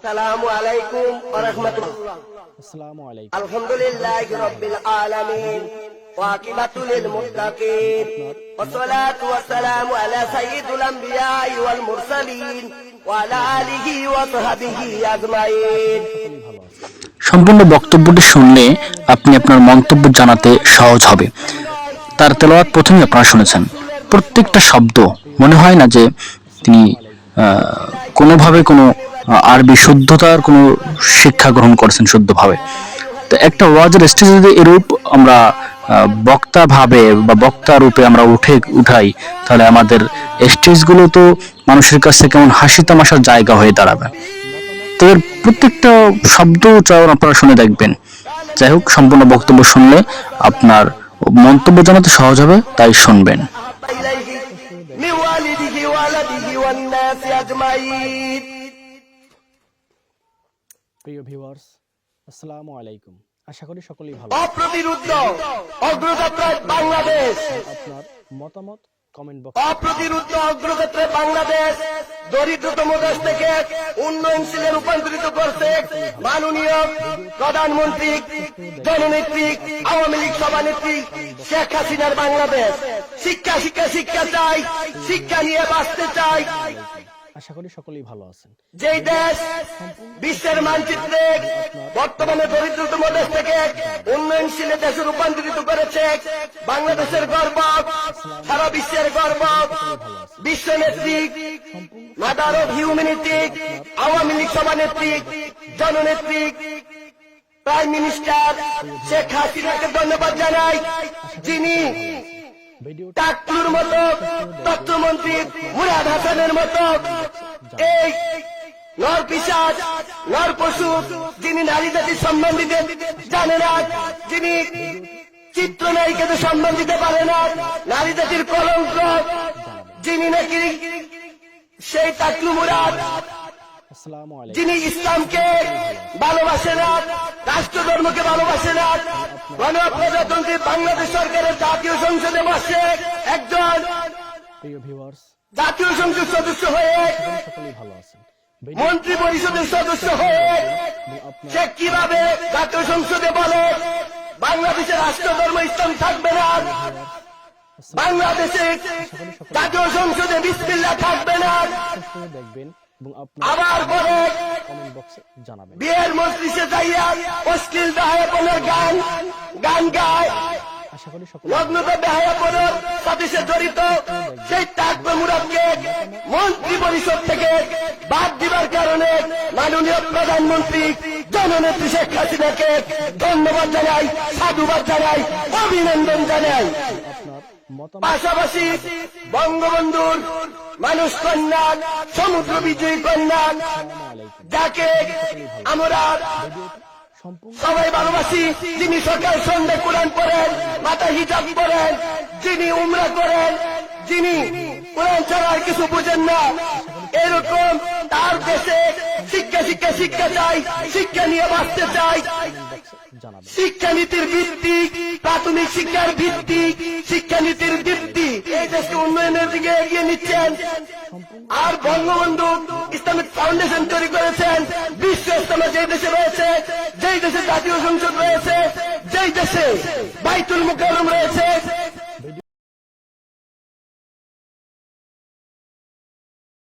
আসসালামু আলাইকুম ওয়া রাহমাতুল্লাহ। আসসালামু আলাইকুম। আলহামদুলিল্লাহি রাব্বিল আলামিন ওয়া আকিবাতুল লিল মুত্তাকিন ওয়া সালাতু ওয়া সালামু আলা সাইয়্যিদিল আমবিয়াই ওয়াল মুরসালিন ওয়া আলা আলিহি ওয়া সাহবিহি আজমাইন। সম্পূর্ণ বক্তব্যটি শুনলে আপনি আপনার মন্তব্য জানাতে সহজ হবে। তার তেলাওয়াত প্রথমেই আপনারা শুনেছেন, প্রত্যেকটা শব্দ মনে হয় না যে তিনি কোনোভাবে কোনো আরবি শুদ্ধতার কোনো শিক্ষা গ্রহণ করেছেন শুদ্ধভাবে। তো একটা ওয়াজের স্টেজে যদি এরূপ আমরা বক্তা ভাবে বা বক্তা রূপে আমরা উঠাই, তাহলে আমাদের স্টেজগুলো তো মানুষের কাছে কেমন হাসি তামাশার জায়গা হয়ে দাঁড়াবে। তো এর প্রত্যেকটা শব্দ উচ্চারণ আপনারা শুনে দেখবেন। যাই হোক, সম্পূর্ণ বক্তব্য শুনলে আপনার মন্তব্য জানাতে সহজ হবে, তাই শুনবেন। প্রিয় ভিউয়ার্স, আসসালামু আলাইকুম। আশা করি সকলেই ভালো। অপ্রতিরোধ্য অগ্রযাত্রায় বাংলাদেশ। আপনার মতামত কমেন্ট বক্সে। অপ্রতিরোধ্য অগ্রযাত্রায় বাংলাদেশ দরিদ্রতম দেশ থেকে উন্নয়নশীলে রূপান্তরিত করছে মাননীয় প্রধানমন্ত্রী, জননেত্রী, আওয়ামী লীগ সভানেত্রী শেখ হাসিনার বাংলাদেশ। শিক্ষা শিক্ষা শিক্ষা চাই, শিক্ষা নিয়ে বাঁচতে চাই। আশা করি সকলেই ভালো আছেন। যেই দেশ বিশ্বের মানচিত্রে বর্তমানে দরিদ্রতম দেশ থেকে উন্নয়নশীল দেশে রূপান্তরিত করেছে, বাংলাদেশের গর্ব, সারা বিশ্বের গর্ব, বিশ্ব নেত্রী, mother of humanity, Awami League সভানেত্রী, জননেত্রী, প্রাইম মিনিস্টার শেখ হাসিনাকে ধন্যবাদ জানাই, যিনি টাকলুর মতো, তথ্যমন্ত্রী মুরাদ হাসানের মতো এই নরপিশাচ, নরপশু, যিনি নারী জাতির সম্মান দিতে জানে না, যিনি চিত্রনায়িকাদের সম্মান দিতে পারে না, নারী জাতির কলঙ্ক, যিনি নাকি সেই টাকলু মুরাদ, আসসালামু আলাইকুম। যিনি ইসলামকে ভালোবাসে না, রাষ্ট্র ধর্মকে ভালোবাসে না, গণপ্রজাতন্ত্রী বাংলাদেশ সরকারের জাতীয় সংসদে বসে একজন প্রিয় ভিউয়ার্স, জাতীয় সংসদ সদস্য হয়ে, সকলেই ভালো আছেন। মন্ত্রী পরিষদের সদস্য হয়ে সে কিভাবে জাতীয় সংসদে বলে বাংলাদেশের রাষ্ট্র ধর্ম ইসলাম থাকবে না, বাংলাদেশে জাতীয় সংসদে বিসমিল্লাহ থাকবে না, দেখবেন এবং আবার বলে কমেন্ট বক্সে জানাবেন। বিয়ের মজলিসে যাইয়া অশ্লীল বেহায়াপনের গান গায়, আশা করি নগ্নতা বেহায়াপনের সাথে সে জড়িত, সেই টাকলু মুরাদকে মন্ত্রী পরিষদ থেকে বাদ দিবার কারণে মাননীয় প্রধানমন্ত্রী জননেত্রী শেখ হাসিনাকে ধন্যবাদ জানাই, সাধুবাদ জানাই, অভিনন্দন জানাই। পাশাপাশি বঙ্গবন্ধুর মানুষ কন্যা, সমুদ্র বিজয়ী কন্যা, যাকে আমরা সবাই ভালোবাসি, যিনি সকাল সন্ধ্যা কোরআন পড়েন, মাথায় হিজাব পড়েন, যিনি উমরা করেন, যিনি কোরআন ছাড়া আর কিছু বুঝেন না, এরকম তার দেশে শিক্ষা শিক্ষা শিক্ষা চাই, শিক্ষা নিয়ে বাঁচতে চাই। শিক্ষানীতির ভিত্তি, প্রাথমিক শিক্ষার ভিত্তি, শিক্ষানীতির ভিত্তি এই দেশকে উন্নয়নের দিকে এগিয়ে নিচ্ছেন। আর বঙ্গবন্ধু ইসলামিক ফাউন্ডেশন তৈরি করেছেন। বিশ্ব ইসলামে যেই দেশে রয়েছে, যেই দেশে জাতীয় সংসদ রয়েছে, যেই দেশে বাইতুল মুকাররম রয়েছে,